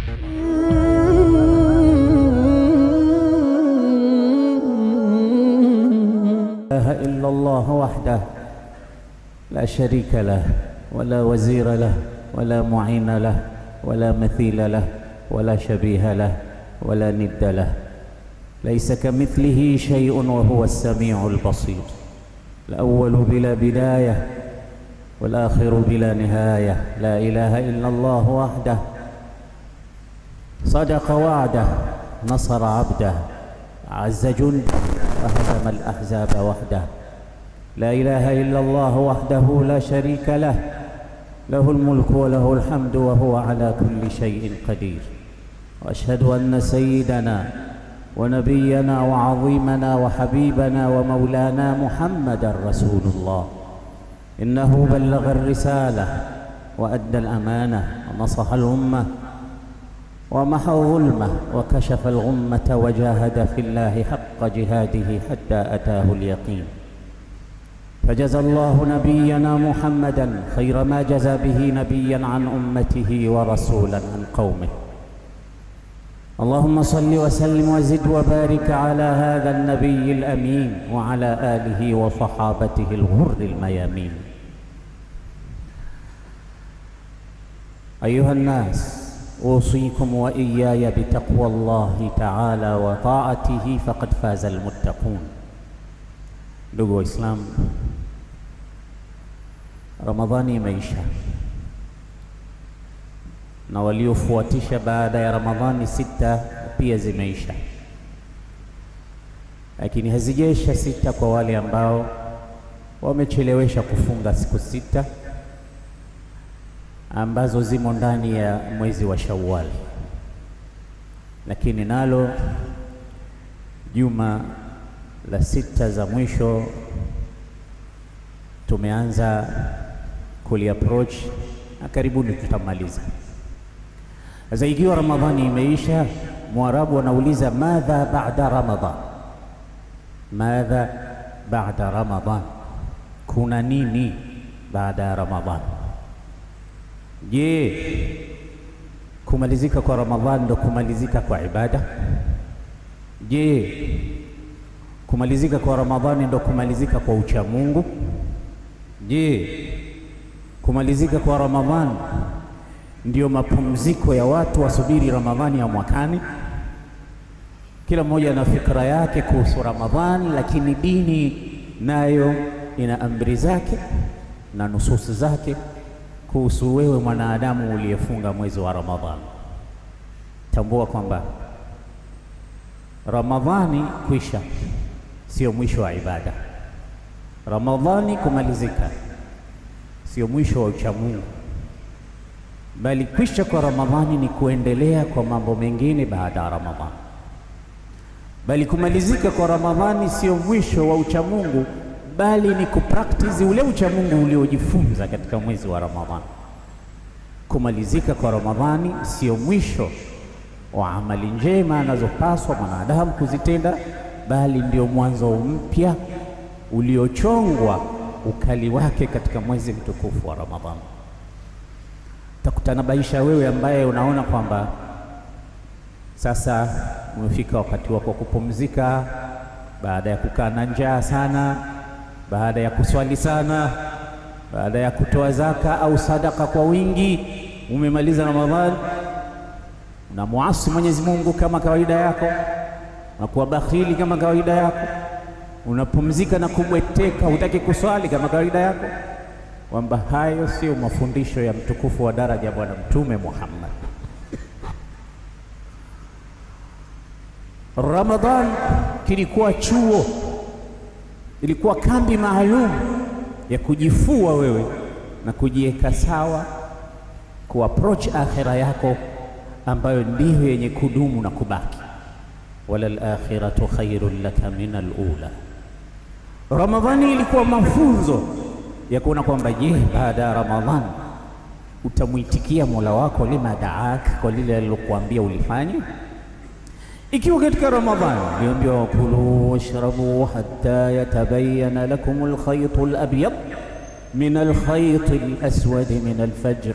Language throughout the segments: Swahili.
إله إلا الله وحده لا شريك له ولا وزير له ولا معين له ولا مثيل له ولا شبيه له ولا ند له، ليس كمثله شيء وهو السميع البصير، الأول بلا بداية والآخر بلا نهاية. لا إله إلا الله وحده صدق وعده نصر عبده عز جنده وهزم الأحزاب وحده. لا إله إلا الله وحده لا شريك له، له الملك وله الحمد وهو على كل شيء قدير. وأشهد أن سيدنا ونبينا وعظيمنا وحبيبنا ومولانا محمد رسول الله، إنه بلغ الرسالة وأدى الأمانة ونصح الأمة ومحى الظلمة وكشف الغمة وجاهد في الله حق جهاده حتى أتاه اليقين. فجزى الله نبينا محمدا خير ما جزى به نبيا عن أمته ورسولا عن قومه. اللهم صل وسلم وزد وبارك على هذا النبي الأمين وعلى آله وصحابته الغر الميامين. أيها الناس، أوصيكم وإياي بتقوى الله تعالى وطاعته فقد فاز المتقون. Ndugu Waislamu, Ramadhani imeisha na waliofuatisha baada ya Ramadhani sita pia zimeisha, lakini hazijaisha sita kwa wale ambao wamechelewesha kufunga siku sita ambazo zimo ndani ya mwezi wa Shawwal. Lakini nalo juma la sita za mwisho tumeanza approach na karibuni tutamaliza. Sasa ikiwa Ramadhani imeisha, Mwarabu anauliza madha ba'da Ramadhan, madha ba'da Ramadhan, kuna nini baada ya Ramadhan? Je, kumalizika kwa Ramadhan ndo kumalizika kwa ibada? Je, kumalizika kwa Ramadhani ndo kumalizika kwa ucha Mungu? Je, kumalizika kwa Ramadhani ndio mapumziko ya watu wasubiri Ramadhani ya mwakani? Kila mmoja ana fikra yake kuhusu Ramadhani, lakini dini nayo ina amri zake na nususi zake kuhusu wewe mwanadamu uliyefunga mwezi wa Ramadhani. Tambua kwamba Ramadhani kuisha sio mwisho wa ibada. Ramadhani kumalizika sio mwisho wa uchamungu, bali kuisha kwa Ramadhani ni kuendelea kwa mambo mengine baada ya Ramadhani. Bali kumalizika kwa Ramadhani sio mwisho wa uchamungu, bali ni kupractice ule uchamungu uliojifunza katika mwezi wa Ramadhani. Kumalizika kwa Ramadhani sio mwisho wa amali njema anazopaswa mwanadamu kuzitenda, bali ndio mwanzo mpya uliochongwa ukali wake katika mwezi mtukufu wa Ramadhani. Takutanabaisha wewe ambaye unaona kwamba sasa umefika wakati wako kupumzika, baada ya kukaa na njaa sana, baada ya kuswali sana, baada ya kutoa zaka au sadaka kwa wingi, umemaliza Ramadhani na muasi Mwenyezi Mungu kama kawaida yako, na kuwa bakhili kama kawaida yako, unapumzika na kubweteka, hutaki kuswali kama kawaida yako, kwamba hayo sio mafundisho ya mtukufu wa daraja Bwana Mtume Muhammad. Ramadhan kilikuwa chuo, ilikuwa kambi maalum ya kujifua wewe na kujiweka sawa, kuapproach akhira yako ambayo ndiyo yenye kudumu na kubaki. Walal akhiratu khairun laka min al-ula. Ramadhani ilikuwa mafunzo ya kuona kwamba je, baada ya Ramadhani utamuitikia Mola wako lima daak, kwa lile alilokuambia ulifanye? Ikiwa katika Ramadhani niambiwa kulu washrabu hatta yatabayyana lakum al-khayt al-abyad min al-khayt al-aswad min al-fajr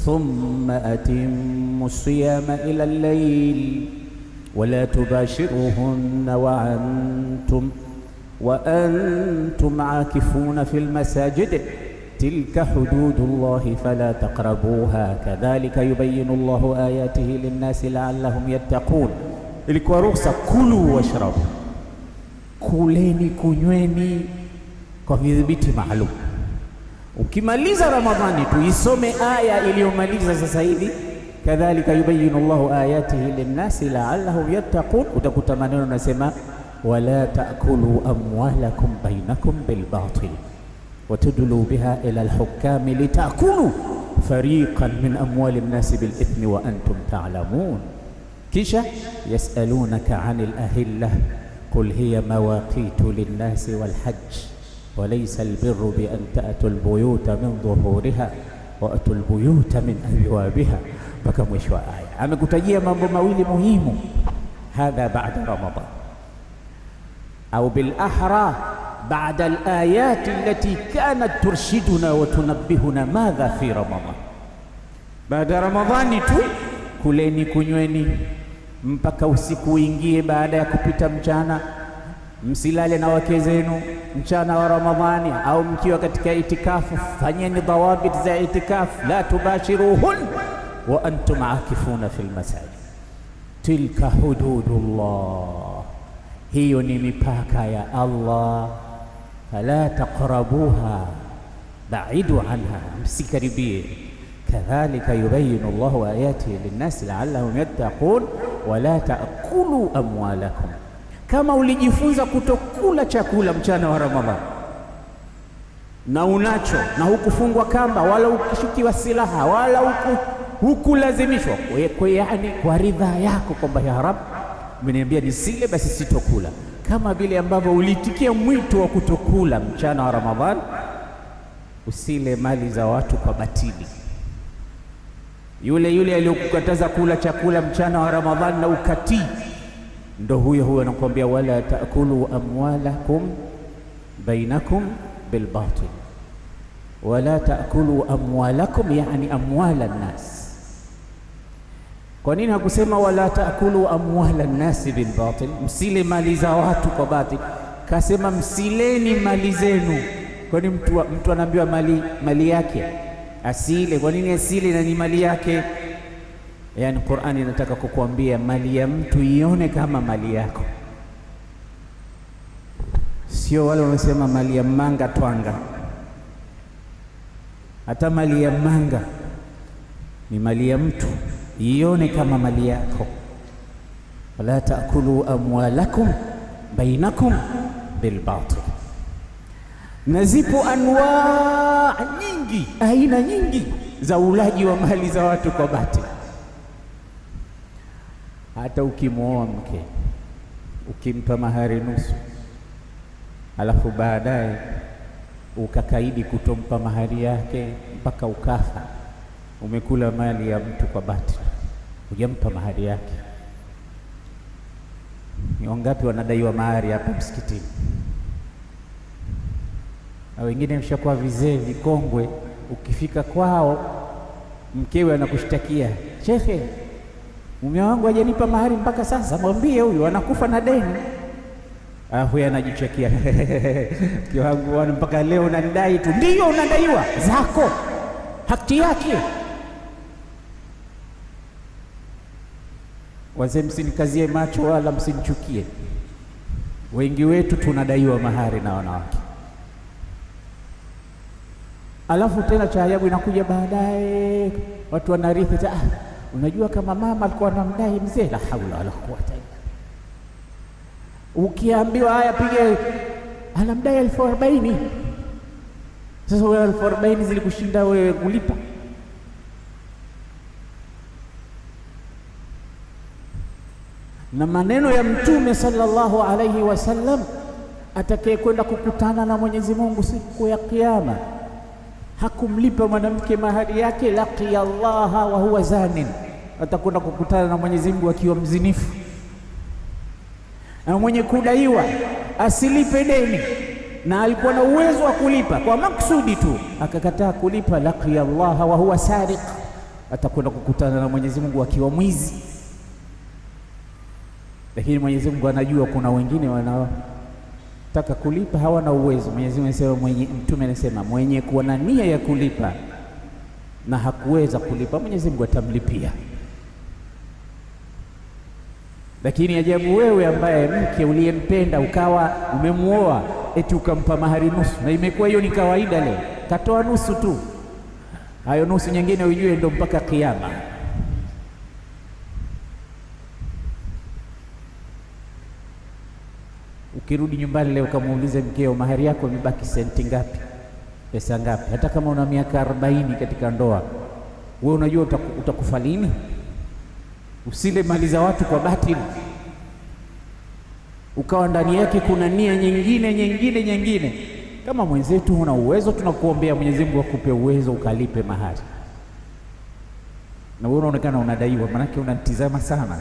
ثم أتموا الصيام إلى الليل ولا تباشروهن وأنتم عاكفون في المساجد تلك حدود الله فلا تقربوها كذلك يبين الله آياته للناس لعلهم يتقون. Ilikuwa ruhusa kulu washrabu, kuleni kunyweni kwa vidhibiti maalum. Ukimaliza Ramadhani tu isome aya iliyomaliza sasa hivi, kadhalika yubayinu Allahu ayatihi linnasi la'allahum yattaqun. Utakuta maneno nasema wala ta'kulu amwalakum bainakum bilbatil watudlu biha ila alhukami litakulu fariqan min amwali nnasi bilithmi wa antum ta'lamun. Kisha yasalunaka 'anil ahillah qul hiya mawaqitu linnasi walhajj walaysa albirru bi an ta'tu albuyuta min dhuhuriha wa atu albuyuta min abwabiha, mpaka mwisho wa aya. Amekutajia mambo mawili muhimu, hadha ba'da Ramadan au bil ahra ba'da al-ayat allati kanat turshiduna wa tunabbihuna madha fi Ramadan. Baada Ramadhani tu kuleni kunyweni mpaka usiku uingie, baada ya kupita mchana. Msilale na wake zenu mchana wa Ramadhani, au mkiwa katika itikafu fanyeni dhawabit za itikafu. La tubashiruhun wa antum akifuna fil masajid tilka hududullah, hiyo ni mipaka ya Allah. Fala taqrabuha, baidu anha, msikaribie. Kadhalika yubayinu Allahu ayatihi linnasi la'allahum yattaqun. Wala ta'kulu amwalakum, kama ulijifunza kutokula chakula mchana wa Ramadhani na unacho na hukufungwa kamba wala ukishikiwa silaha wala hukulazimishwa, yani kwa ridha yako kwamba ya Rabb umeniambia nisile, basi sitokula. Kama vile ambavyo ulitikia mwito wa kutokula mchana wa Ramadhani, usile mali za watu kwa batili. Yule aliyokukataza kula chakula mchana wa Ramadhani na ukatii, ndo huyo anakuambia wala taakulu amwalakum bainakum bilbatil wala taakulu amwalakum, yani amwala nnas. Kwa nini hakusema wala taakulu amwala nnasi bilbatil, msile mali za watu kwa batil? Kasema msileni mali zenu. Kwani mtu anaambiwa mali yake asile? Kwa nini asile na ni mali yake? Yani Qur'ani inataka kukuambia mali ya mtu ione kama mali yako, sio wale wanasema mali ya manga twanga. Hata mali ya manga ni mali ya mtu, ione kama mali yako. Wala taakulu amwalakum bainakum bilbatil. Na zipo anwaa nyingi, aina nyingi za ulaji wa mali za watu kwa batil. Hata ukimwoa mke ukimpa mahari nusu, alafu baadaye ukakaidi kutompa mahari yake mpaka ukafa, umekula mali ya mtu kwa batil, hujampa mahari yake. Ni wangapi wanadaiwa mahari hapa msikitini? Na wengine mshakuwa vizee vikongwe, ukifika kwao mkewe anakushtakia, shekhe, mume wangu hajanipa mahari mpaka sasa, mwambie huyu anakufa na deni. Huyu anajichekia mke wangu mpaka leo unanidai tu. Ndio unadaiwa zako, haki yake. Wazee msinikazie macho wala msinichukie, wengi wetu tunadaiwa mahari na wanawake. Alafu tena cha ajabu inakuja baadaye, watu wanarithi, unajua kama mama alikuwa anamdai mzee. La haula wala quwwata illa. Ukiambiwa haya pige, anamdai 40,000. Sasa wewe 40,000 zilikushinda wewe kulipa? Na maneno ya Mtume sallallahu alayhi wasallam, atakaye kwenda kukutana na Mwenyezi Mungu siku ya Kiyama hakumlipa mwanamke mahari yake, laqiya Allaha wa huwa zanin, atakwenda kukutana na Mwenyezi Mungu akiwa mzinifu. Na mwenye kudaiwa asilipe deni na alikuwa na uwezo wa kulipa, kwa maksudi tu akakataa kulipa, laqiya Allaha wa huwa sariq, atakwenda kukutana na Mwenyezi Mungu akiwa mwizi. Lakini Mwenyezi Mungu anajua kuna wengine wanataka kulipa, hawana uwezo. Mwenyezi Mungu anasema, Mtume anasema, mwenye kuwa na nia ya kulipa na hakuweza kulipa, Mwenyezi Mungu atamlipia. Lakini ajabu wewe ambaye mke uliyempenda ukawa umemuoa eti ukampa mahari nusu, na imekuwa hiyo ni kawaida leo, katoa nusu tu, hayo nusu nyingine ujue ndo mpaka kiyama. Ukirudi nyumbani leo kamuulize mkeo, mahari yako imebaki senti ngapi, pesa ngapi? Hata kama una miaka 40 katika ndoa, wewe unajua utakufa lini? Usile mali za watu kwa batili, ukawa ndani yake kuna nia nyingine. Kama mwenzetu una uwezo, tunakuombea Mwenyezi Mungu akupe uwezo ukalipe mahari. Na wewe unaonekana unadaiwa, manake unatizama sana,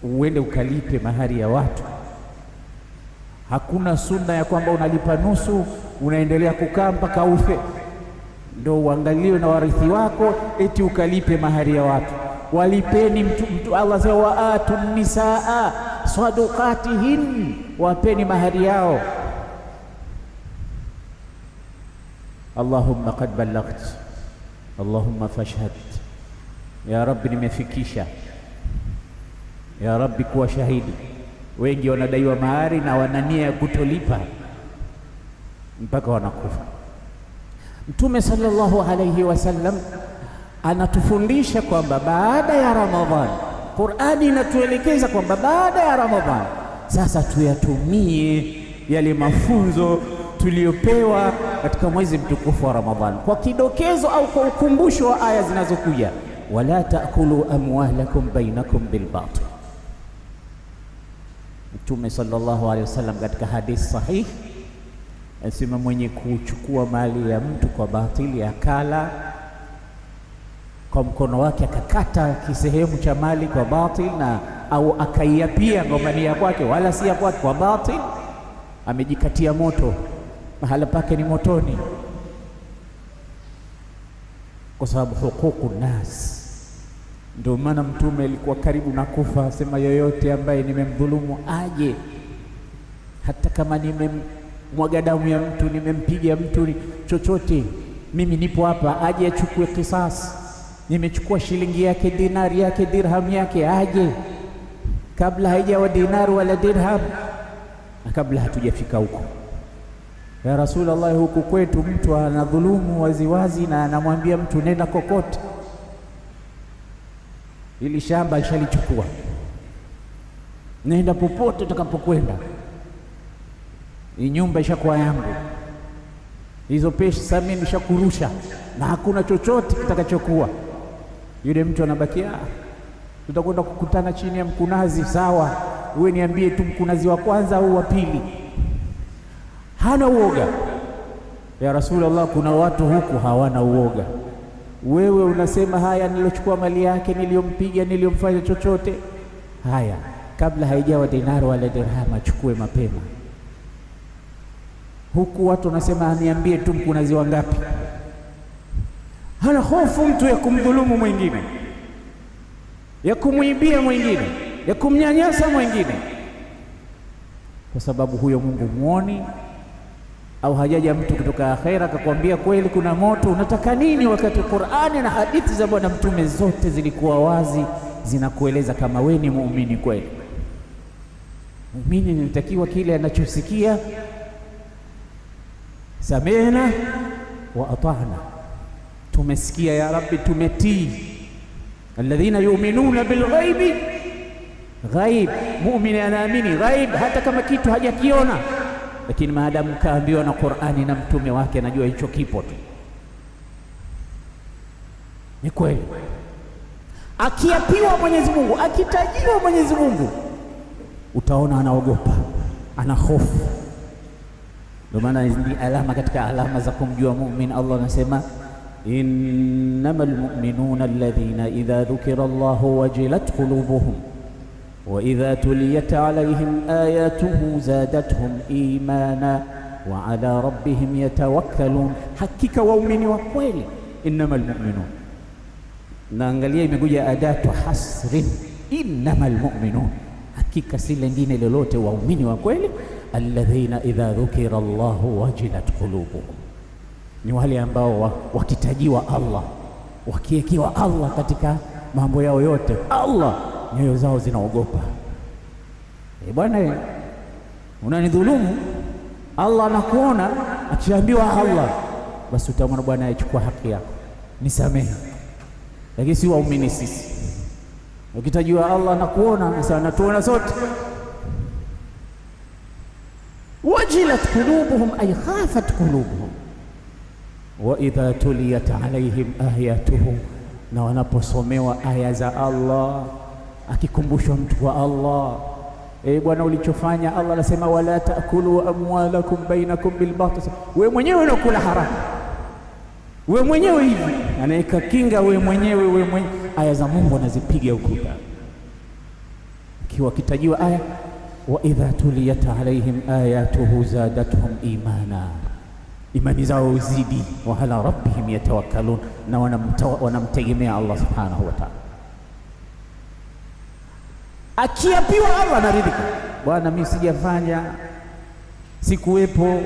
uende ukalipe mahari ya watu. Hakuna sunna ya kwamba unalipa nusu unaendelea kukaa mpaka ufe ndio uangaliwe na warithi wako eti ukalipe mahari ya watu. Walipeni mtu Allah sema, waatu nisaa sadaqatihin, wapeni mahari yao. Allahumma qad ballaghtu, Allahumma fashhad, ya Rabbi nimefikisha, ya Rabbi kuwa shahidi. Wengi wanadaiwa mahari na wanania ya kutolipa mpaka wanakufa. Mtume sallallahu alayhi wasallam anatufundisha kwamba baada ya Ramadhani, Qur'ani inatuelekeza kwamba baada ya Ramadhani sasa tuyatumie yale mafunzo tuliyopewa katika mwezi mtukufu wa Ramadhani, kwa kidokezo au kwa ukumbusho wa aya zinazokuja, wala taakulu amwalakum bainakum bilbatil. Mtume sallallahu alayhi wasallam katika hadithi sahihi asema, mwenye kuchukua mali ya mtu kwa batili, akala kwa mkono wake akakata kisehemu cha mali kwa batili, na au akaiapia kwamba ni ya kwake wala si ya kwake kwa batili, amejikatia moto, mahala pake ni motoni, kwa sababu huququ nas. Ndio maana Mtume alikuwa karibu na kufa, asema, yoyote ambaye nimemdhulumu aje, hata kama nimemwaga damu ya mtu, nimempiga mtu, chochote, mimi nipo hapa, aje achukue kisasi. Nimechukua shilingi yake, dinari yake, dirham yake, aje kabla haijawa dinari wala dirham, na kabla hatujafika huko. Ya Rasulullah, huku kwetu mtu anadhulumu waziwazi na anamwambia mtu nenda kokote, ili shamba ishalichukua, nenda popote utakapokwenda, hii nyumba ishakuwa yangu, hizo pesa mimi nishakurusha na hakuna chochote kitakachokuwa. Yule mtu anabakia, tutakwenda kukutana chini ya mkunazi, sawa, wewe niambie tu mkunazi wa kwanza au wa pili. Hana uoga. Ya Rasulullah, kuna watu huku hawana uoga. Wewe unasema haya, nilochukua mali yake, niliyompiga, niliyomfanya chochote, haya kabla haijawa dinari wala dirham achukue mapema. Huku watu wanasema niambie tu mkunazi wangapi. Hana hofu mtu ya kumdhulumu mwingine, ya kumwibia mwingine, ya kumnyanyasa mwingine, kwa sababu huyo Mungu muoni. Au hajaja mtu kutoka akhera akakwambia kweli kuna moto, unataka nini? Wakati Qur'ani na hadithi za Bwana Mtume zote zilikuwa wazi, zinakueleza kama we ni muumini kweli. Muumini inatakiwa kile anachosikia, samena wa ata'na, tumesikia ya Rabbi, tumetii. Alladhina yu'minuna bilghaibi, ghaib, muumini anaamini ghaib hata kama kitu hajakiona, lakini maadamu kaambiwa na Qur'ani na mtume wake, anajua hicho kipo tu, ni kweli. Akiapiwa Mwenyezi Mungu, akitajiwa Mwenyezi Mungu, utaona anaogopa, ana hofu. Ndio maana ni alama katika alama za kumjua muumini. Allah anasema, innamal mu'minuna alladhina idha dhukira Allahu wajilat qulubuhum wa idha tuliyat alayhim ayatuhu zadatuhum imana wa ala rabbihim yatawakkalun. Hakika waumini wa kweli innamal mu'minun. Naangalia imekuja adatu hasrin, innamal mu'minun, hakika si lingine lolote waumini wa kweli, alladhina idha dhukira Allahu wajilat qulubuhum, ni wale ambao wakitajiwa Allah, wakiekiwa Allah katika mambo yao yote, Allah nyoyo zao zinaogopa. Bwana, unanidhulumu, Allah anakuona. Akiambiwa Allah, basi utamwona Bwana achukua haki yako, nisamehe. Lakini si waumini sisi, ukitajiwa Allah anakuona, sasa anatuona sote. Wajilat qulubuhum ay khafat qulubuhum wa idha tuliyat alaihim ayatuhu, na wanaposomewa aya za Allah, akikumbushwa mtu wa Allah, Bwana ulichofanya, Allah anasema wala taakulu amwalakum bainakum bilbatil, wewe mwenyewe unakula haramu, wewe mwenyewe hivi anaika kinga, wewe mwenyewe aya za Mungu anazipiga ukuta. Kiwa kitajiwa aya wa idha tuliyat alaihim ayatuhu zadatuhum imana, imani zao uzidi, wa ala rabbihim yatawakkalun, na wanamtegemea Allah subhanahu wa ta'ala. Akiapiwa Allah anaridhika, Bwana mimi sijafanya, sikuwepo,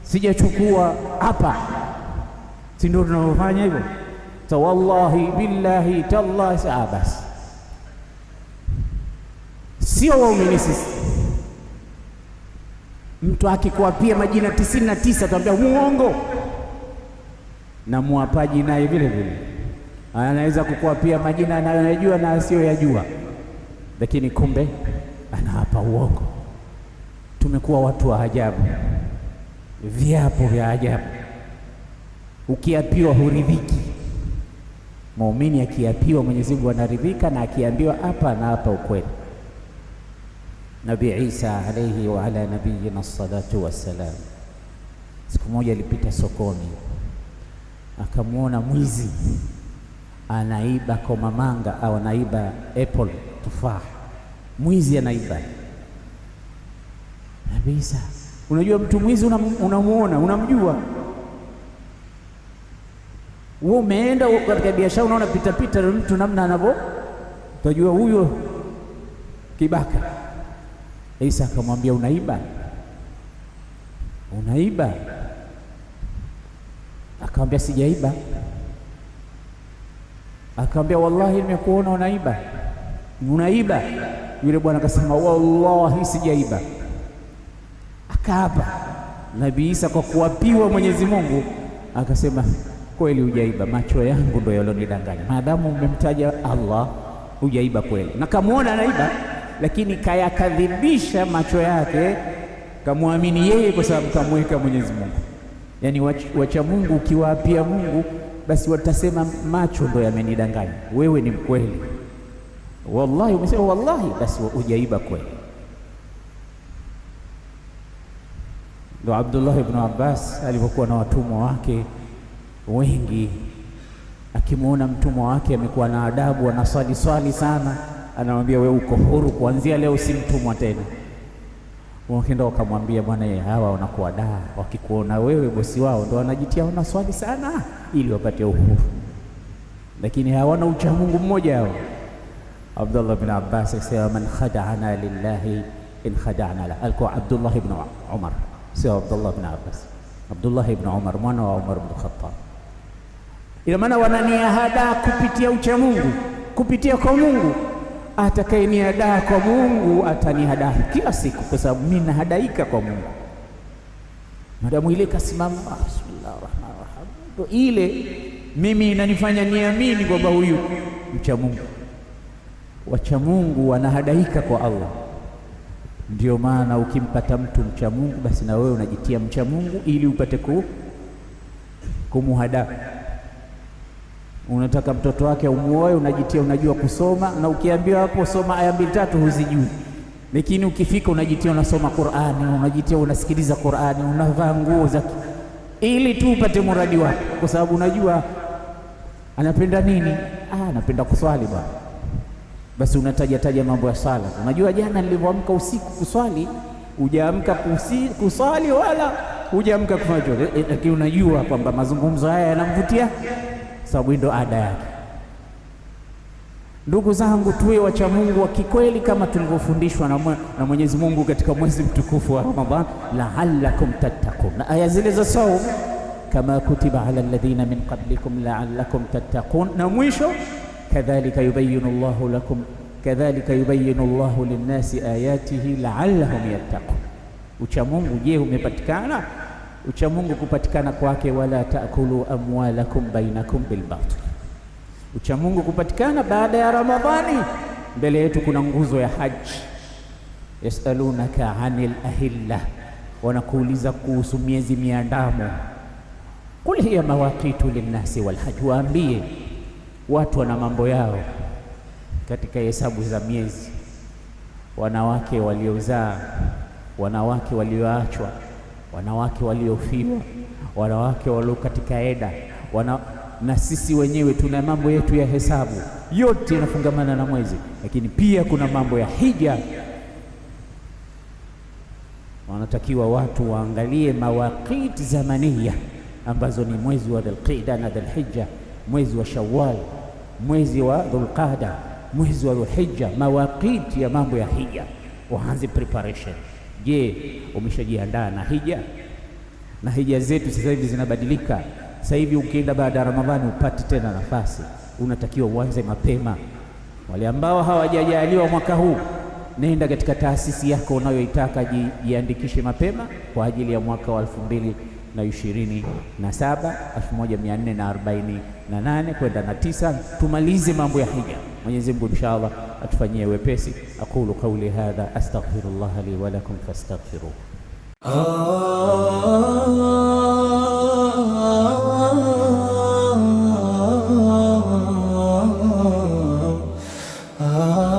sijachukua hapa, si ndio tunaofanya hivyo? So wallahi billahi tallahi basi sio waumini sisi. Mtu akikuapia majina 99 tuambia muongo, na muapaji naye vile vile anaweza kukuapia majina anayojua na asiyoyajua, lakini kumbe anaapa uongo. Tumekuwa watu wa ajabu, viapo vya ajabu. Ukiapiwa huridhiki. Muumini akiapiwa Mwenyezi Mungu anaridhika, na akiambiwa hapa na hapa ukweli. Nabii Isa alayhi wa ala nabiyina salatu wassalam, siku moja alipita sokoni, akamwona mwizi anaiba komamanga au anaiba apple, tufaa. Mwizi anaiba. Nabii Isa, unajua mtu mwizi unamuona, unamjua. Wewe umeenda katika biashara, unaona pita mtu namna anavyo, utajua huyo kibaka. Isa akamwambia unaiba? Akamwambia sijaiba. Akamwambia wallahi nimekuona unaiba. Yule bwana akasema wallahi sijaiba. Akaapa. Nabii Isa kwa kuapiwa Mwenyezi Mungu akasema kweli hujaiba, macho yangu ndio yalonidanganya. Maadamu umemtaja Allah, hujaiba kweli. Na kamuona anaiba, lakini kayakadhibisha macho yake, kamwamini yeye kwa sababu kamweka Mwenyezi Mungu. Yaani wacha Mungu, ukiwaapia Mungu basi watasema macho ndio yamenidanganya, wewe ni mkweli. Wallahi umesema wallahi, basi hujaiba kweli. Ndio Abdullah ibn Abbas alipokuwa na watumwa wake wengi, akimwona mtumwa wake amekuwa na adabu, anaswali sana, anamwambia wewe uko huru, kuanzia leo si mtumwa tena. Wakaenda wakamwambia bwana, hawa wanakuwa wakikuona wewe bosi wao ndio wanajitia wanaswali sana ili wapate uhuru, lakini hawana ucha Mungu mmoja hao. Abdullah ibn Abbas akasema man khada'ana lillahi in khada'na la. Alikuwa Abdullah ibn Umar, sio Abdullah ibn Abbas. Abdullah ibn Umar mwana wa Umar ibn Khattab. Ina maana wananiahada kupitia ucha Mungu, kupitia kwa Mungu. Atakayenihadaa kwa Mungu atanihadaa kila siku, kwa sababu mimi nahadaika kwa Mungu. Madamu ile kasimama bismillahirrahmanirrahim, ile mimi inanifanya niamini kwamba huyu mcha Mungu. Wacha Mungu wanahadaika kwa Allah. Ndio maana ukimpata mtu mcha Mungu, basi na wewe unajitia mcha Mungu ili upate kumuhadaa. Unataka mtoto wake umuoe, unajitia unajua kusoma, na ukiambiwa hapo soma aya 2-3 huzijui, lakini ukifika unajitia unasoma Qur'ani, unajitia unasikiliza Qur'ani, unavaa nguo za ili tu upate muradi wake, kwa sababu unajua anapenda nini. Anapenda kuswali bwana. Basi unataja mambo ya sala. Unajua jana nilipoamka usiku kuswali, hujaamka kuswali wala hujaamka kufanya chochote, lakini unajua kwamba mazungumzo haya yanamvutia sababu ndio ada yake. Ndugu zangu, tuwe wacha Mungu wa kikweli kama tulivyofundishwa na Mwenyezi Mungu katika mwezi mtukufu wa Ramadhan, la'allakum tattaqun, na aya zile za saum, kama kutiba ala alladhina min qablikum la'allakum tattaqun, na mwisho kadhalika yubayyinu Allahu lakum kadhalika yubayyinu Allahu linnasi ayatihi la'allahum yattaqun. Ucha Mungu je, umepatikana? Ucha Mungu kupatikana kwake, wala taakulu amwalakum bainakum bilbatil. Ucha Mungu kupatikana baada ya Ramadhani. Mbele yetu kuna nguzo ya haji. Yasalunaka anil ahilla, wanakuuliza kuhusu miezi miandamo. Qul hiya mawaqitu linnasi walhajj, waambie watu wana mambo yao katika hesabu za miezi. Wanawake waliozaa, wanawake walioachwa, wanawake waliofiwa, wanawake walio katika eda, na sisi wenyewe tuna mambo yetu ya hesabu, yote yanafungamana na mwezi. Lakini pia kuna mambo ya hija. Wanatakiwa watu waangalie mawaqit zamaniya ambazo ni mwezi wa Dhulqa'da na Dhulhijja, mwezi wa Shawwal, mwezi wa Dhulqa'da, mwezi wa Dhulhijja, mawaqit ya mambo ya hija. Waanze preparation. Je, umeshajiandaa na hija? Na hija zetu sasa hivi zinabadilika. Sasa hivi ukienda baada ya Ramadhani upati tena nafasi, unatakiwa uanze mapema. Wale ambao hawajajaliwa mwaka huu, nenda katika taasisi yako unayoitaka, jiandikishe mapema kwa ajili ya mwaka wa 2027 1448 kwenda na 9, tumalize mambo ya hija. Mwenyezi Mungu inshallah atufanyie wepesi. Aqulu qawli hadha astaghfirullah li wa lakum fastaghfiruhu. Ah